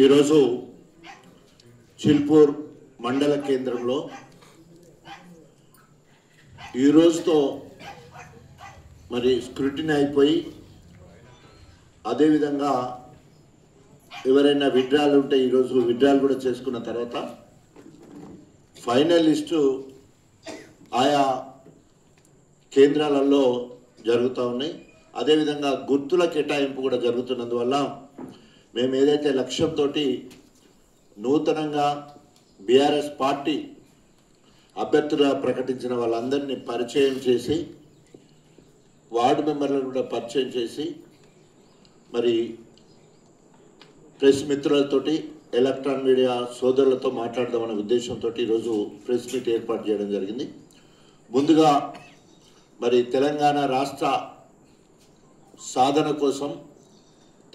ఈరోజు చిల్పూర్ మండల కేంద్రంలో ఈ రోజుతో మరి స్క్రూటినీ అయిపోయి అదేవిధంగా ఎవరైనా విత్డ్రాల్ ఉంటే ఈరోజు విత్డ్రాల్ కూడా చేసుకున్న తర్వాత ఫైనల్ లిస్టు ఆయా కేంద్రాలలో జరుగుతూ ఉన్నాయి. అదేవిధంగా గుర్తుల కేటాయింపు కూడా జరుగుతున్నందువల్ల మేము ఏదైతే లక్ష్యంతో నూతనంగా బీఆర్ఎస్ పార్టీ అభ్యర్థులుగా ప్రకటించిన వాళ్ళందరినీ పరిచయం చేసి వార్డు మెంబర్లను కూడా పరిచయం చేసి మరి ప్రెస్ మిత్రులతోటి ఎలక్ట్రానిక్ మీడియా సోదరులతో మాట్లాడదామనే ఉద్దేశంతో ఈరోజు ప్రెస్ మీట్ ఏర్పాటు చేయడం జరిగింది. ముందుగా మరి తెలంగాణ రాష్ట్ర సాధన కోసం,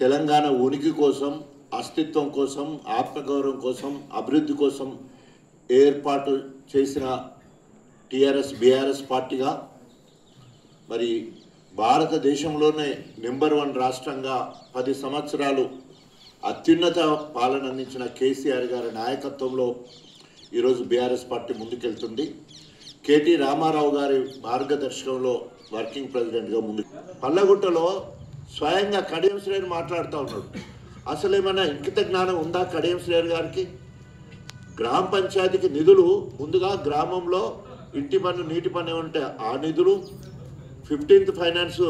తెలంగాణ ఉనికి కోసం, అస్తిత్వం కోసం, ఆత్మగౌరవం కోసం, అభివృద్ధి కోసం ఏర్పాటు చేసిన బీఆర్ఎస్ పార్టీగా మరి భారతదేశంలోనే నెంబర్ 1 రాష్ట్రంగా 10 సంవత్సరాలు అత్యున్నత పాలన అందించిన కేసీఆర్ గారి నాయకత్వంలో ఈరోజు బీఆర్ఎస్ పార్టీ ముందుకెళ్తుంది. కేటీ రామారావు గారి మార్గదర్శకంలో వర్కింగ్ ప్రెసిడెంట్గా ముందుకు పల్లగుట్టలో స్వయంగా కడియం శ్రేణి మాట్లాడుతూ ఉన్నాడు. అసలు ఏమైనా ఇంకిత జ్ఞానం ఉందా కడియం శ్రేణి గారికి? గ్రామ పంచాయతీకి నిధులు ముందుగా గ్రామంలో ఇంటి పన్ను, నీటి పన్ను ఏమంటే ఆ నిధులు, 15th ఫైనాన్స్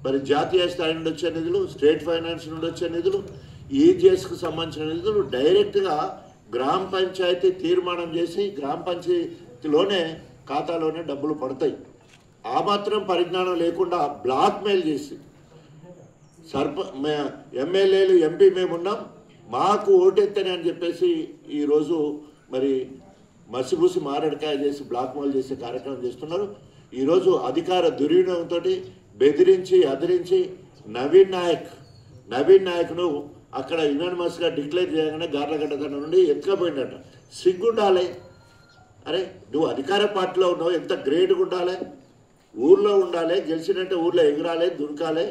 మరి జాతీయ స్థాయి నుండి వచ్చే నిధులు, స్టేట్ ఫైనాన్స్ నుండి వచ్చే నిధులు, ఈజీఎస్కు సంబంధించిన నిధులు డైరెక్ట్గా గ్రామ పంచాయతీ తీర్మానం చేసి గ్రామ పంచాయతీలోనే ఖాతాలోనే డబ్బులు పడతాయి. ఆ మాత్రం పరిజ్ఞానం లేకుండా బ్లాక్మెయిల్ చేసి ఎమ్మెల్యేలు, ఎంపీ మేమున్నాం, మాకు ఓటెత్తని అని చెప్పేసి ఈరోజు మరి మసిబూసి మారడికాయ చేసి బ్లాక్మెయిల్ చేసే కార్యక్రమం చేస్తున్నారు. ఈరోజు అధికార దుర్వినియోగంతో బెదిరించి అదిరించి నవీన్ నాయక్ను అక్కడ యునానిమస్గా డిక్లేర్ చేయగానే గార్లగడ్డ తండ నుండి ఎత్తుకపోయిందట. సిగ్గుండాలి. అరే నువ్వు అధికార పార్టీలో ఉన్నావు, ఎంత గ్రేట్గా ఉండాలి, ఊర్లో ఉండాలి, గెలిచినట్టే ఊర్లో ఎగరాలి, దునకాలి,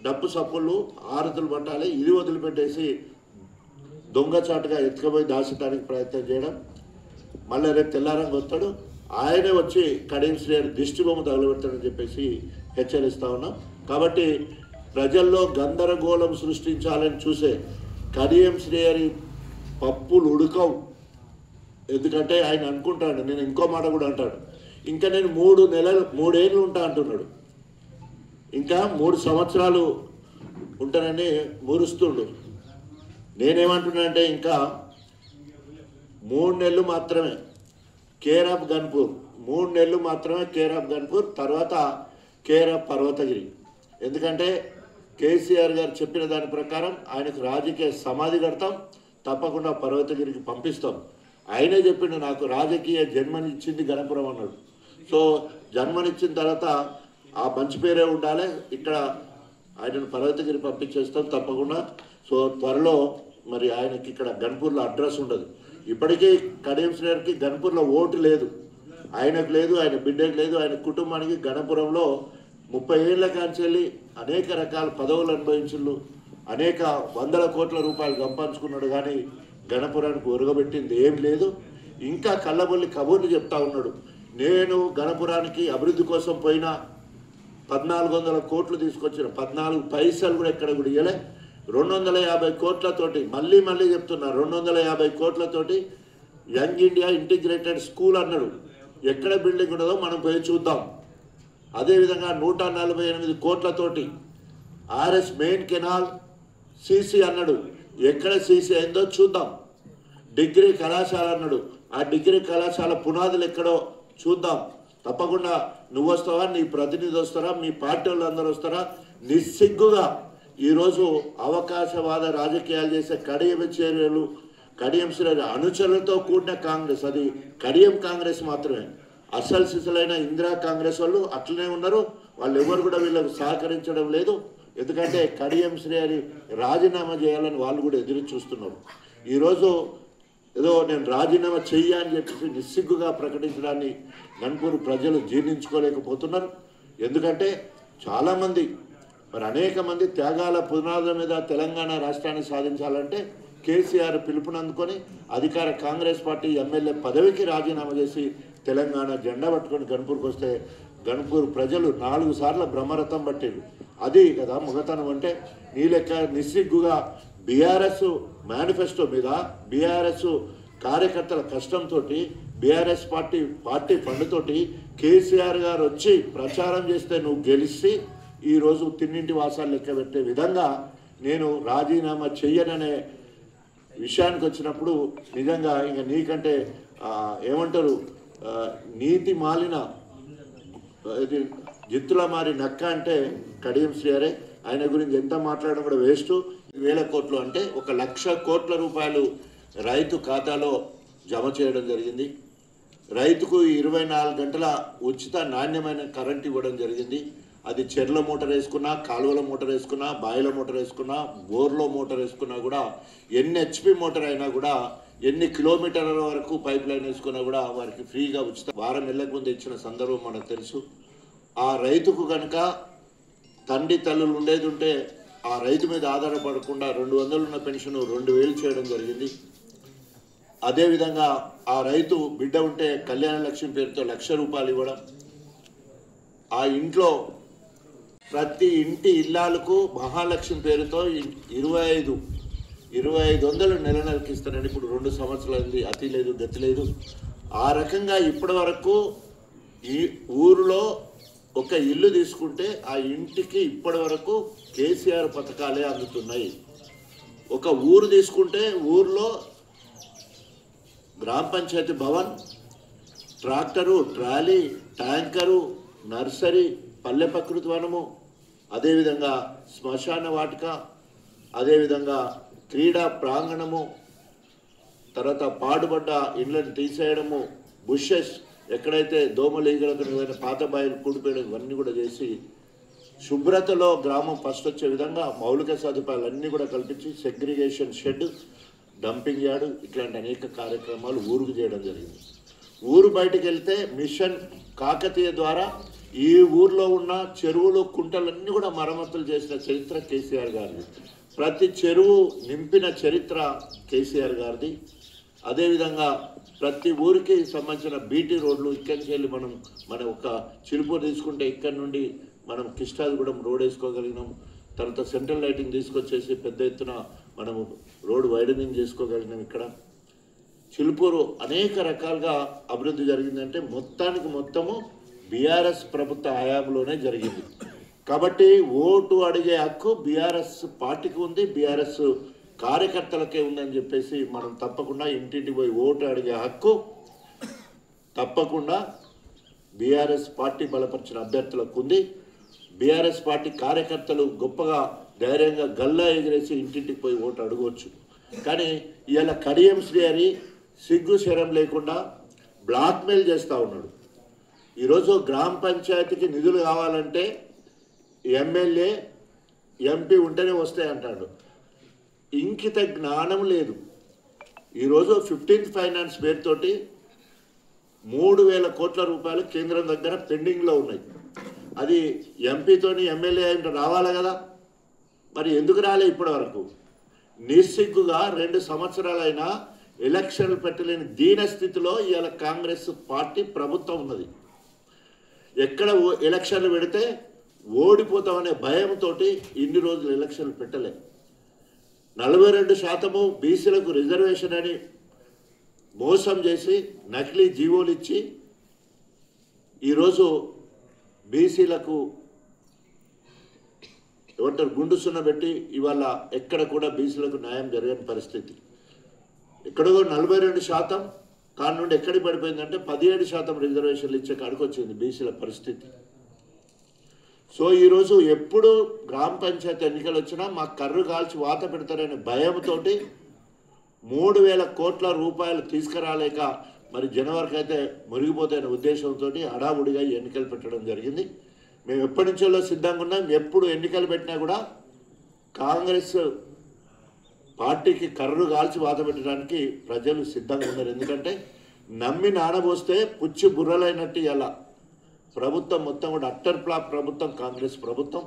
డప్పు సప్పుళ్ళు ఆరతులు పట్టాలి. ఇది వదిలిపెట్టేసి దొంగచాటుగా ఎత్తుకపోయి దాచడానికి ప్రయత్నం చేయడం. మళ్ళీ రేపు తెల్లారంగా వస్తాడు, ఆయనే వచ్చి కడియం శ్రేణి దిష్టి బొమ్మ తగలబెడతాడని చెప్పేసి హెచ్చరిస్తూ ఉన్నాం. కాబట్టి ప్రజల్లో గందరగోళం సృష్టించాలని చూసే కడియం శ్రేణి పప్పులు ఉడకవు. ఎందుకంటే ఆయన అనుకుంటాడు, నేను ఇంకో మాట కూడా అంటాడు, ఇంకా నేను 3 ఏళ్ళు ఉంటా అంటున్నాడు, ఇంకా 3 సంవత్సరాలు ఉంటానని మురుస్తుండు. నేనేమంటున్నానంటే ఇంకా 3 నెలలు మాత్రమే కేర్ ఆఫ్ గన్పూర్, 3 నెలలు మాత్రమే కేర్ ఆఫ్ గన్పూర్, తర్వాత కేర్ ఆఫ్ పర్వతగిరి. ఎందుకంటే కేసీఆర్ గారు చెప్పిన దాని ప్రకారం ఆయనకు రాజకీయ సమాధి కడతాం, తప్పకుండా పర్వతగిరికి పంపిస్తాం. ఆయనే చెప్పిండు, నాకు రాజకీయ జన్మనిచ్చింది గణపురం అన్నాడు. సో జన్మనిచ్చిన తర్వాత ఆ మంచి పేరే ఉండాలి, ఇక్కడ ఆయనను పర్వతగిరి పంపించేస్తాం తప్పకుండా. సో త్వరలో మరి ఆయనకి ఇక్కడ గన్పూర్లో అడ్రస్ ఉండదు. ఇప్పటికీ కడియం శ్రేణికి గన్పూర్లో ఓటు లేదు, ఆయనకు లేదు, ఆయన బిడ్డకు లేదు, ఆయన కుటుంబానికి గణపురంలో 30 ఏళ్ల కాంచెల్లి అనేక రకాల పదవులు అనుభవించుళ్ళు, అనేక 100 కోట్ల రూపాయలు సంపాదించుకున్నాడు, కానీ గణపురానికి ఒరగబెట్టింది ఏం లేదు. ఇంకా కళ్ళబొల్లి కబుర్లు చెప్తా ఉన్నాడు, నేను గణపురానికి అభివృద్ధి కోసం పోయినా 1400 కోట్లు తీసుకొచ్చిన, 14 పైసలు కూడా ఎక్కడ కూడా ఇవ్వలే. 250 కోట్లతోటి మళ్ళీ చెప్తున్నా, 250 కోట్లతోటి యంగ్ ఇండియా ఇంటిగ్రేటెడ్ స్కూల్ అన్నాడు. ఎక్కడ బిల్డింగ్ ఉన్నదో మనం పోయి చూద్దాం. అదేవిధంగా 148 కోట్లతోటి ఆర్ఎస్ మెయిన్ కెనాల్ సీసీ అన్నాడు, ఎక్కడ సీసీ అయిందో చూద్దాం. డిగ్రీ కళాశాల అన్నాడు, ఆ డిగ్రీ కళాశాల పునాదులు ఎక్కడో చూద్దాం. తప్పకుండా నువ్వు వస్తావా, నీ ప్రతినిధి వస్తారా, మీ పార్టీ వాళ్ళందరూ వస్తారా? నిస్సిగ్గుగా ఈరోజు అవకాశవాద రాజకీయాలు చేసే కడియం శ్రేణి అనుచరులతో కూడిన కాంగ్రెస్, అది కడియం కాంగ్రెస్ మాత్రమే. అసలు సిసలైన ఇందిరా కాంగ్రెస్ వాళ్ళు అట్లనే ఉన్నారు, వాళ్ళు ఎవరు కూడా వీళ్ళకు సహకరించడం లేదు. ఎందుకంటే కడియం శ్రేణి రాజీనామా చేయాలని వాళ్ళు కూడా ఎదురు చూస్తున్నారు. ఈరోజు ఏదో నేను రాజీనామా చెయ్యి అని చెప్పి నిస్సిగ్గుగా ప్రకటించడాన్ని గన్పూర్ ప్రజలు జీర్ణించుకోలేకపోతున్నారు. ఎందుకంటే చాలామంది మరి అనేక మంది త్యాగాల పునాదుల మీద తెలంగాణ రాష్ట్రాన్ని సాధించాలంటే కేసీఆర్ పిలుపునందుకొని అధికార కాంగ్రెస్ పార్టీ ఎమ్మెల్యే పదవికి రాజీనామా చేసి తెలంగాణ జెండా పట్టుకొని గన్పూర్కి వస్తే గన్పూర్ ప్రజలు 4 సార్లు బ్రహ్మరథం పట్టారు. అది కదా మొగతనం అంటే. నీ లెక్క నిస్సిగ్గుగా బీఆర్ఎస్ మేనిఫెస్టో మీద బీఆర్ఎస్ కార్యకర్తల కష్టంతో బీఆర్ఎస్ పార్టీ ఫండ్తోటి కేసీఆర్ గారు వచ్చి ప్రచారం చేస్తే నువ్వు గెలిచి ఈరోజు తిన్నింటి వాసాలు లెక్క పెట్టే విధంగా నేను రాజీనామా చెయ్యననే విషయానికి వచ్చినప్పుడు నిజంగా ఇంకా నీకంటే ఏమంటారు నీతి మాలిన జిత్తుల మారి నక్క అంటే కడియం శ్రీహరే. ఆయన గురించి ఎంత మాట్లాడడం కూడా వేస్ట్. 1,000 కోట్లు అంటే 1,00,000 కోట్ల రూపాయలు రైతు ఖాతాలో జమ చేయడం జరిగింది. రైతుకు 24 గంటల ఉచిత నాణ్యమైన కరెంట్ ఇవ్వడం జరిగింది. అది చెర్ల మోటార్ వేసుకున్నా, కాలువల మోటార్ వేసుకున్నా, బాయిల మోటార్ వేసుకున్నా, బోర్లో మోటార్ వేసుకున్నా కూడా, ఎన్ని హెచ్పి మోటార్ అయినా కూడా, ఎన్ని కిలోమీటర్ల వరకు పైప్ లైన్ వేసుకున్నా కూడా వారికి ఫ్రీగా ఉచిత వారం నెలలకు ముందు ఇచ్చిన సందర్భం మనకు తెలుసు. ఆ రైతుకు కనుక తండ్రి తల్లులు ఉండేది ఉంటే ఆ రైతు మీద ఆధారపడకుండా 200 ఉన్న పెన్షన్ 2,000 చేయడం జరిగింది. అదేవిధంగా ఆ రైతు బిడ్డ ఉంటే కళ్యాణ లక్ష్మి పేరుతో 1,00,000 రూపాయలు ఇవ్వడం. ఆ ఇంట్లో ప్రతి ఇంటి ఇల్లాలకు మహాలక్ష్మి పేరుతో 2,500 నెలకి ఇస్తారండి. ఇప్పుడు 2 సంవత్సరాలైంది, అతి లేదు గతి లేదు. ఆ రకంగా ఇప్పటి వరకు ఈ ఊరిలో ఒక ఇల్లు తీసుకుంటే ఆ ఇంటికి ఇప్పటి వరకు కేసీఆర్ పథకాలే అందుతున్నాయి. ఒక ఊరు తీసుకుంటే ఊర్లో గ్రామ పంచాయతీ భవన్, ట్రాక్టరు, ట్రాలీ, ట్యాంకరు, నర్సరీ, పల్లె ప్రకృతి వనము, అదేవిధంగా శ్మశాన వాటిక, అదేవిధంగా క్రీడా ప్రాంగణము, తర్వాత పాడుబడ్డ ఇళ్ళని తీసేయడము, బుషెస్ ఎక్కడైతే దోమలు ఈగలకు పాత బాయిలు కూడిపోయడం ఇవన్నీ కూడా చేసి శుభ్రతలో గ్రామం ఫస్ట్ వచ్చే విధంగా మౌలిక సదుపాయాలు అన్నీ కూడా కల్పించి సెగ్రిగేషన్ షెడ్, డంపింగ్ యార్డు ఇట్లాంటి అనేక కార్యక్రమాలు ఊరుకు చేయడం జరిగింది. ఊరు బయటికి వెళ్తే మిషన్ కాకతీయ ద్వారా ఈ ఊర్లో ఉన్న చెరువులు కుంటలన్నీ కూడా మరమ్మతులు చేసిన చరిత్ర కేసీఆర్ గారిది. ప్రతి చెరువు నింపిన చరిత్ర కేసీఆర్ గారిది. అదేవిధంగా ప్రతి ఊరికి సంబంధించిన బీటీ రోడ్లు ఇక్కడి నుంచి వెళ్ళి మన ఒక చిలుపూరు తీసుకుంటే ఇక్కడి నుండి మనం కిష్టాదిగూడెం రోడ్ వేసుకోగలిగినాం. తర్వాత సెంట్రల్ లైటింగ్ తీసుకొచ్చేసి పెద్ద ఎత్తున మనము రోడ్ వైడనింగ్ చేసుకోగలిగినాం. ఇక్కడ చిలుపూరు అనేక రకాలుగా అభివృద్ధి జరిగిందంటే మొత్తానికి మొత్తము బీఆర్ఎస్ ప్రభుత్వ హయాంలోనే జరిగింది. కాబట్టి ఓటు అడిగే హక్కు బీఆర్ఎస్ పార్టీకి ఉంది, బీఆర్ఎస్ కార్యకర్తలకే ఉందని చెప్పేసి మనం తప్పకుండా ఇంటింటికి పోయి ఓటు అడిగే హక్కు తప్పకుండా బీఆర్ఎస్ పార్టీ బలపరిచిన అభ్యర్థులకు ఉంది. బీఆర్ఎస్ పార్టీ కార్యకర్తలు గొప్పగా ధైర్యంగా గల్లా ఎగిరేసి ఇంటింటికి పోయి ఓటు అడగవచ్చు. కానీ ఇవాళ కడియం శ్రీహరి సిగ్గు శరం లేకుండా బ్లాక్మెయిల్ చేస్తూ ఉన్నాడు. ఈరోజు గ్రామ పంచాయతీకి నిధులు కావాలంటే ఎమ్మెల్యే ఎంపీ ఉంటేనే వస్తాయి అంటాడు. ఇంకిత జ్ఞానం లేదు. ఈరోజు 15th ఫైనాన్స్ పేరుతోటి 3,000 కోట్ల రూపాయలు కేంద్రం దగ్గర పెండింగ్లో ఉన్నాయి. అది ఎంపీతోని ఎమ్మెల్యే అంటే రావాలి కదా, మరి ఎందుకు రాలే ఇప్పటి వరకు? నిస్సిగ్గుగా 2 సంవత్సరాలైనా ఎలక్షన్లు పెట్టలేని దీన స్థితిలో ఇవాళ కాంగ్రెస్ పార్టీ ప్రభుత్వం ఉన్నది. ఎక్కడ ఎలక్షన్లు పెడితే ఓడిపోతామనే భయంతో ఇన్ని రోజులు ఎలక్షన్లు పెట్టలే. 42% బీసీలకు రిజర్వేషన్ అని మోసం చేసి నకిలీ జీవోలు ఇచ్చి ఈరోజు బీసీలకు ఏమంటారు గుండు సున్న పెట్టి ఇవాళ ఎక్కడ కూడా బీసీలకు న్యాయం జరగని పరిస్థితి. ఎక్కడో 42% కాని నుండి ఎక్కడికి పడిపోయిందంటే 17% రిజర్వేషన్లు ఇచ్చే కాడికి వచ్చింది బీసీల పరిస్థితి. సో ఈరోజు ఎప్పుడు గ్రామ పంచాయతీ ఎన్నికలు వచ్చినా మా కర్రు కాల్చి వాత పెడతారనే భయంతో 3,000 కోట్ల రూపాయలు తీసుకురాలేక మరి జనవరికి అయితే మురిగిపోతాయనే ఉద్దేశంతో హడావుడిగా ఎన్నికలు పెట్టడం జరిగింది. మేము ఎప్పటి నుంచో సిద్ధంగా ఉన్నాం. ఎప్పుడు ఎన్నికలు పెట్టినా కూడా కాంగ్రెస్ పార్టీకి కర్రు కాల్చి వాత పెట్టడానికి ప్రజలు సిద్ధంగా ఉన్నారు. ఎందుకంటే నమ్మి నానబోస్తే పుచ్చి బుర్రలైనట్టు ఇలా ప్రభుత్వం మొత్తం కూడా అట్టర్ ఫ్లాప్ ప్రభుత్వం కాంగ్రెస్ ప్రభుత్వం.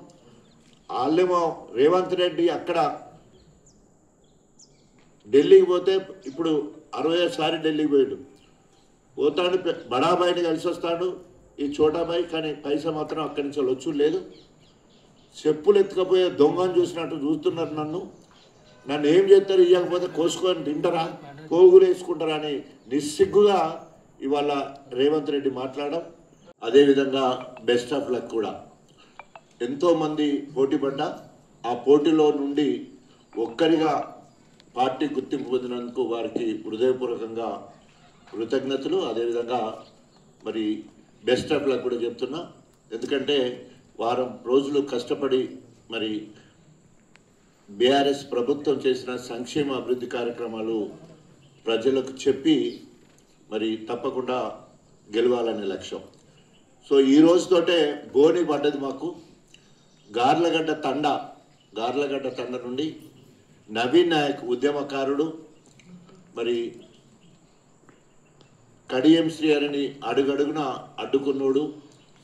వాళ్ళేమో రేవంత్ రెడ్డి అక్కడ ఢిల్లీకి పోతే ఇప్పుడు 60సారి ఢిల్లీకి పోయాడు, పోతాడు, బడాబాయిని కలిసి వస్తాడు ఈ చోటాబాయి, కానీ పైసా మాత్రం అక్కడి నుంచి వచ్చు లేదు. చెప్పులు ఎత్తుకపోయే దొంగను చూసినట్టు చూస్తున్నారు నన్ను ఏం చేస్తారు, ఇవ్వకపోతే కోసుకొని తింటారా, పోగులు వేసుకుంటారా అని నిస్సిగ్గుగా ఇవాళ రేవంత్ రెడ్డి మాట్లాడడం. అదేవిధంగా బెస్ట్ ఆఫ్ లక్ కూడా ఎంతోమంది పోటీ పడ్డా ఆ పోటీలో నుండి ఒక్కరిగా పార్టీ గుర్తింపు పొందినందుకు వారికి హృదయపూర్వకంగా కృతజ్ఞతలు. అదేవిధంగా మరి బెస్ట్ ఆఫ్ లక్ కూడా చెప్తున్నా, ఎందుకంటే వారం రోజులు కష్టపడి మరి బీఆర్ఎస్ ప్రభుత్వం చేసిన సంక్షేమ అభివృద్ధి కార్యక్రమాలు ప్రజలకు చెప్పి మరి తప్పకుండా గెలవాలనే లక్ష్యం. సో ఈ రోజుతోటే బోని పడ్డది మాకు. గార్లగడ్డ తండ నుండి నవీన్ నాయక్ ఉద్యమకారుడు, మరి కడియం శ్రీహరిని అడుగడుగున అడ్డుకున్నోడు,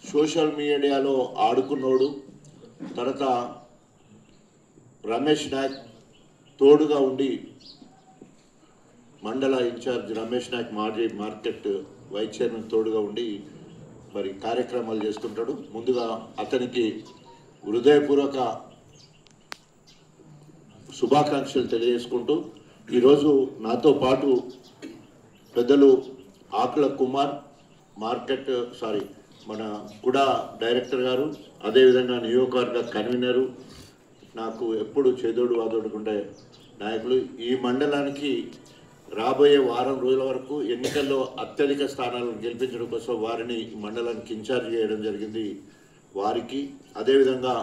సోషల్ మీడియాలో ఆడుకున్నోడు, తర్వాత రమేష్ నాయక్ తోడుగా ఉండి మండల ఇన్ఛార్జ్ రమేష్ నాయక్ మాజీ మార్కెట్ వైస్ చైర్మన్ తోడుగా ఉండి మరి కార్యక్రమాలు చేస్తుంటాడు. ముందుగా అతనికి హృదయపూర్వక శుభాకాంక్షలు తెలియజేసుకుంటూ ఈరోజు నాతో పాటు పెద్దలు ఆకుల కుమార్ మన కుడా డైరెక్టర్ గారు, అదేవిధంగా నియోజకవర్గ కన్వీనరు, నాకు ఎప్పుడు చేదోడు వాదోడుకుండే నాయకులు, ఈ మండలానికి రాబోయే వారం రోజుల వరకు ఎన్నికల్లో అత్యధిక స్థానాలను గెలిపించడం కోసం వారిని మండలానికి ఇన్ఛార్జ్ చేయడం జరిగింది. వారికి అదేవిధంగా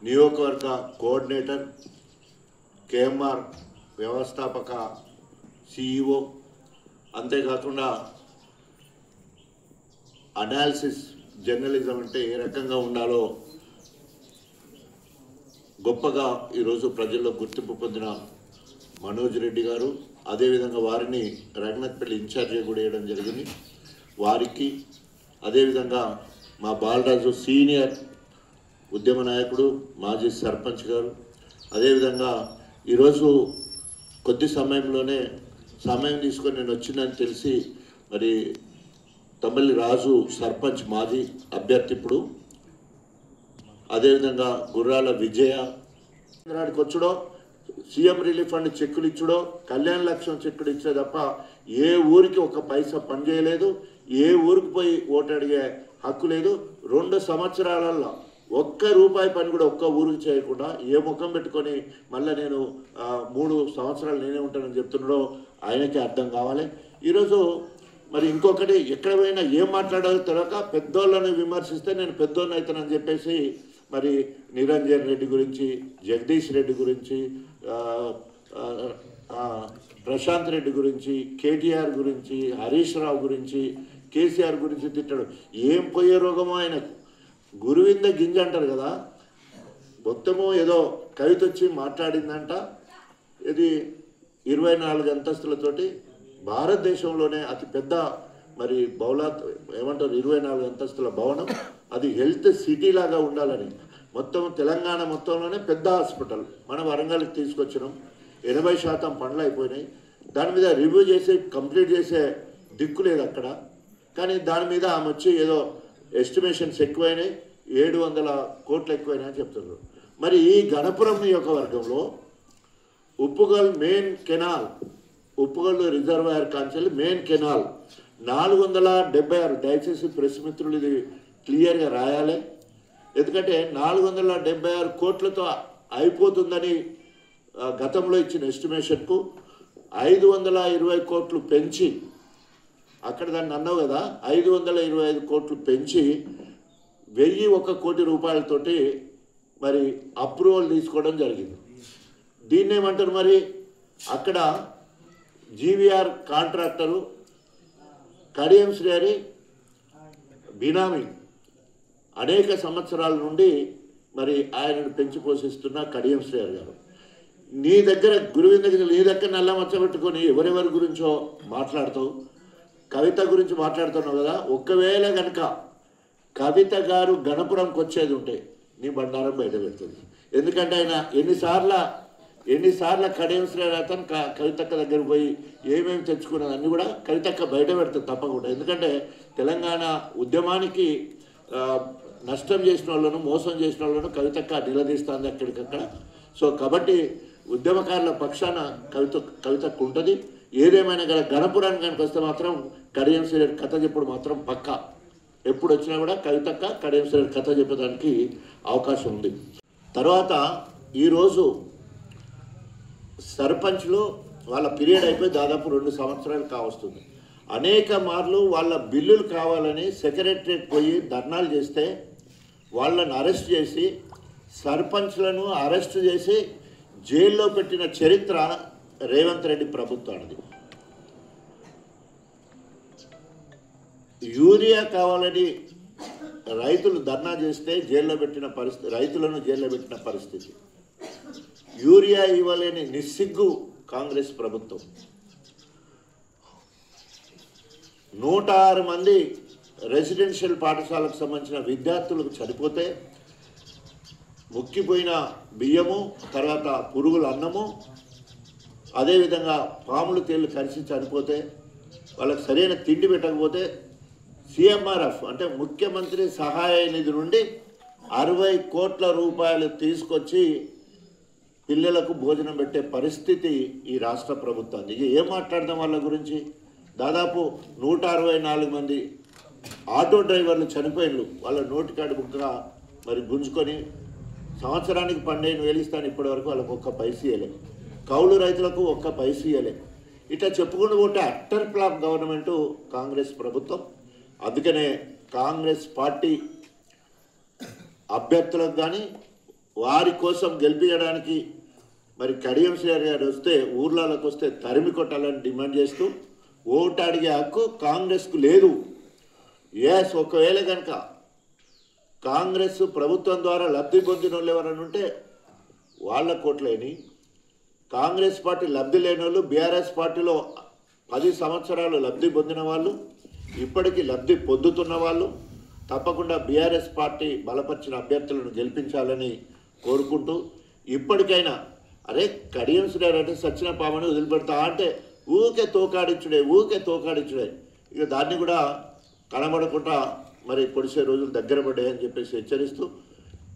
నియోజకవర్గ కోఆర్డినేటర్, కేఎంఆర్ వ్యవస్థాపక సిఇఓ, అంతేకాకుండా అనాలిసిస్ జర్నలిజం అంటే ఏ రకంగా ఉండాలో గొప్పగా ఈరోజు ప్రజల్లో గుర్తింపు పొందిన మనోజ్ రెడ్డి గారు, అదేవిధంగా వారిని రంగనాథ్పల్లి ఇన్ఛార్జిగా కూడా వేయడం జరిగింది. వారికి అదేవిధంగా మా బాలరాజు సీనియర్ ఉద్యమ నాయకుడు, మాజీ సర్పంచ్ గారు, అదేవిధంగా ఈరోజు కొద్ది సమయం తీసుకొని నేను వచ్చిందని తెలిసి మరి తమ్మల్లి రాజు సర్పంచ్ మాజీ అభ్యర్థి ఇప్పుడు, అదేవిధంగా గుర్రాల విజయ వచ్చుడో, సీఎం రిలీఫ్ ఫండ్ చెక్కులు ఇచ్చుడో, కళ్యాణ లక్ష్యం చెక్కులు ఇచ్చే తప్ప ఏ ఊరికి ఒక పైసా పనిచేయలేదు, ఏ ఊరికి పోయి ఓటు అడిగే హక్కు లేదు. 2 సంవత్సరాలలో ఒక్క రూపాయి పని కూడా ఒక్క ఊరికి చేయకుండా ఏ ముఖం పెట్టుకొని మళ్ళీ నేను 3 సంవత్సరాలు నేనే ఉంటానని చెప్తున్నాడో ఆయనకే అర్థం కావాలి. ఈరోజు మరి ఇంకొకటి, ఎక్కడ పోయినా ఏం మాట్లాడాలో తెలియక పెద్దోళ్ళని విమర్శిస్తే నేను పెద్దోళ్ళని అవుతానని చెప్పేసి మరి నిరంజన్ రెడ్డి గురించి, జగదీష్ రెడ్డి గురించి, ప్రశాంత్ రెడ్డి గురించి, కేటీఆర్ గురించి, హరీష్ రావు గురించి, కేసీఆర్ గురించి తిట్టాడు. ఏం పోయే రోగమో ఆయనకు, గురువింద గింజ అంటారు కదా, మొత్తము ఏదో కవిత వచ్చి మాట్లాడిందంట. ఇది 24 అంతస్తులతోటి భారతదేశంలోనే అతిపెద్ద మరి ఏమంటారు 24 అంతస్తుల భవనం, అది హెల్త్ సిటీ లాగా ఉండాలని మొత్తం తెలంగాణ మొత్తంలోనే పెద్ద హాస్పిటల్ మన వరంగల్కి తీసుకొచ్చినాం. 80% పనులు అయిపోయినాయి. దాని మీద రివ్యూ చేసి కంప్లీట్ చేసే దిక్కు లేదు అక్కడ. కానీ దాని మీద ఆమె వచ్చి ఏదో ఎస్టిమేషన్స్ ఎక్కువైనాయి, 700 కోట్లు ఎక్కువైనాయి అని చెప్తున్నారు. మరి ఈ గణపురం నియోజకవర్గంలో Uppugal main canal, Uppugal reservoir Kanchelli main canal 476, దయచేసి ప్రెస్ మిత్రులు ఇది క్లియర్గా రాయాలి. ఎందుకంటే 476 కోట్లతో అయిపోతుందని గతంలో ఇచ్చిన ఎస్టిమేషన్కు 520 కోట్లు పెంచి, అక్కడ దాన్ని అన్నావు కదా, 525 కోట్లు పెంచి 1001 కోటి రూపాయలతోటి మరి అప్రూవల్ తీసుకోవడం జరిగింది. దీన్ని ఏమంటారు మరి, అక్కడ జీవీఆర్ కాంట్రాక్టరు కడియం శ్రీహరి బినామీ అనేక సంవత్సరాల నుండి మరి ఆయనను పెంచి పోషిస్తున్న కడియం శ్రీహరి గారు, నీ దగ్గర గురువిందకి నీ దగ్గర నల్ల మచ్చబెట్టుకొని ఎవరెవరి గురించో మాట్లాడుతావు, కవిత గురించి మాట్లాడుతున్నావు కదా. ఒకవేళ కనుక కవిత గారు గణపురంకి వచ్చేది ఉంటే నీ బండారం బయట పెడుతుంది. ఎందుకంటే ఆయన ఎన్నిసార్లు కడియం శ్రీనాథన్ కవితక్క దగ్గర పోయి ఏమేమి తెచ్చుకున్నదన్నీ కూడా కవితక్క బయట పెడుతుంది తప్పకుండా. ఎందుకంటే తెలంగాణ ఉద్యమానికి నష్టం చేసిన వాళ్ళను, మోసం చేసిన వాళ్ళను కవితక్క నిలదీస్తుంది అక్కడికక్కడ. సో కాబట్టి ఉద్యమకారుల పక్షాన కవితకు ఉంటుంది. ఏదేమైనా కూడా గణపురానికి కనుక వస్తే మాత్రం కడియం శ్రీనాథ్ కథ చెప్పుడు మాత్రం పక్కా. ఎప్పుడు వచ్చినా కూడా కవితక్క కడియం శ్రీనాథ్ కథ చెప్పడానికి అవకాశం ఉంది. తర్వాత ఈరోజు సర్పంచ్లు వాళ్ళ పీరియడ్ అయిపోయి దాదాపు 2 సంవత్సరాలు కావస్తుంది. అనేక మార్లు వాళ్ళ బిల్లులు కావాలని సెక్రటరేట్ పోయి ధర్నాలు చేస్తే వాళ్ళని అరెస్ట్ చేసి సర్పంచ్లను అరెస్ట్ చేసి జైల్లో పెట్టిన చరిత్ర రేవంత్ రెడ్డి ప్రభుత్వానికి. యూరియా కావాలని రైతులు ధర్నా చేస్తే జైల్లో పెట్టిన పరిస్థితి, రైతులను జైల్లో పెట్టిన పరిస్థితి. యూరియా ఇవ్వలేని నిస్సిగ్గు కాంగ్రెస్ ప్రభుత్వం. 106 మంది రెసిడెన్షియల్ పాఠశాలకు సంబంధించిన విద్యార్థులకు చనిపోతే ముక్కిపోయిన బియ్యము, తర్వాత పురుగుల అన్నము, అదేవిధంగా పాములు తేళ్లు కలిసి చనిపోతే వాళ్ళకి సరైన తిండి పెట్టకపోతే సిఎంఆర్ఎఫ్ అంటే ముఖ్యమంత్రి సహాయ నిధి నుండి 60 కోట్ల రూపాయలు తీసుకొచ్చి పిల్లలకు భోజనం పెట్టే పరిస్థితి ఈ రాష్ట్ర ప్రభుత్వాన్ని. ఇక ఏం మాట్లాడదాం వాళ్ళ గురించి? దాదాపు 164 మంది ఆటో డ్రైవర్లు చనిపోయినలు. వాళ్ళ నోటికాడి బుక్క మరి గుంజుకొని సంవత్సరానికి 12,000 ఇస్తాను, ఇప్పటి వరకు వాళ్ళకు ఒక్క పైస ఇవ్వలే. కౌలు రైతులకు ఒక్క పైస ఇవ్వలే. ఇట్లా చెప్పుకుంటూ పోతే అట్టర్ ఫ్లాప్ గవర్నమెంటు కాంగ్రెస్ ప్రభుత్వం. అందుకనే కాంగ్రెస్ పార్టీ అభ్యర్థులకు కానీ వారి కోసం గెలిపించడానికి మరి కడియం శ్రీహరి గారు వస్తే ఊర్లలోకి వస్తే తరిమి కొట్టాలని డిమాండ్ చేస్తూ ఓటు అడిగే హక్కు కాంగ్రెస్కు లేదు. ఒకవేళ కనుక కాంగ్రెస్ ప్రభుత్వం ద్వారా లబ్ధి పొందిన వాళ్ళు ఎవరైనా ఉంటే వాళ్ళ కోట్లేని, కాంగ్రెస్ పార్టీ లబ్ధి లేని వాళ్ళు, బీఆర్ఎస్ పార్టీలో 10 సంవత్సరాలు లబ్ధి పొందిన వాళ్ళు, ఇప్పటికీ లబ్ధి పొందుతున్న వాళ్ళు తప్పకుండా బీఆర్ఎస్ పార్టీ బలపరిచిన అభ్యర్థులను గెలిపించాలని కోరుకుంటూ, ఇప్పటికైనా అరే కడియం శ్రీహరి అంటే సచిన పామని వదిలిపెడతా అంటే ఊకే తోకాడించుడే. ఇక దాన్ని కూడా కనబడకుండా మరి పొడిసే రోజులు దగ్గర పడ్డాయని చెప్పేసి హెచ్చరిస్తూ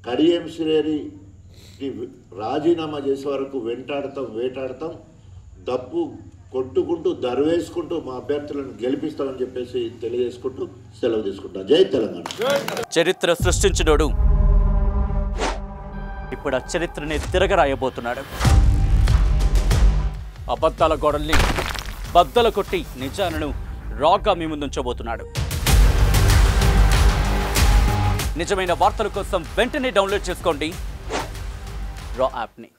కడియం శ్రీహరికి రాజీనామా చేసే వరకు వేటాడతాం, దప్పు కొట్టుకుంటూ దర్వేసుకుంటూ మా అభ్యర్థులను గెలిపిస్తామని చెప్పేసి తెలియజేసుకుంటూ సెలవు తీసుకుంటాం. జై తెలంగాణ. చరిత్ర సృష్టించినోడు ఇప్పుడు ఆ చరిత్రని తిరగరాయబోతున్నాడు. అబద్ధాల గోడల్ని బద్దలు కొట్టి నిజాలను రాగా మీ ముందుంచబోతున్నాడు. నిజమైన వార్తల కోసం వెంటనే డౌన్లోడ్ చేసుకోండి రా యాప్ని.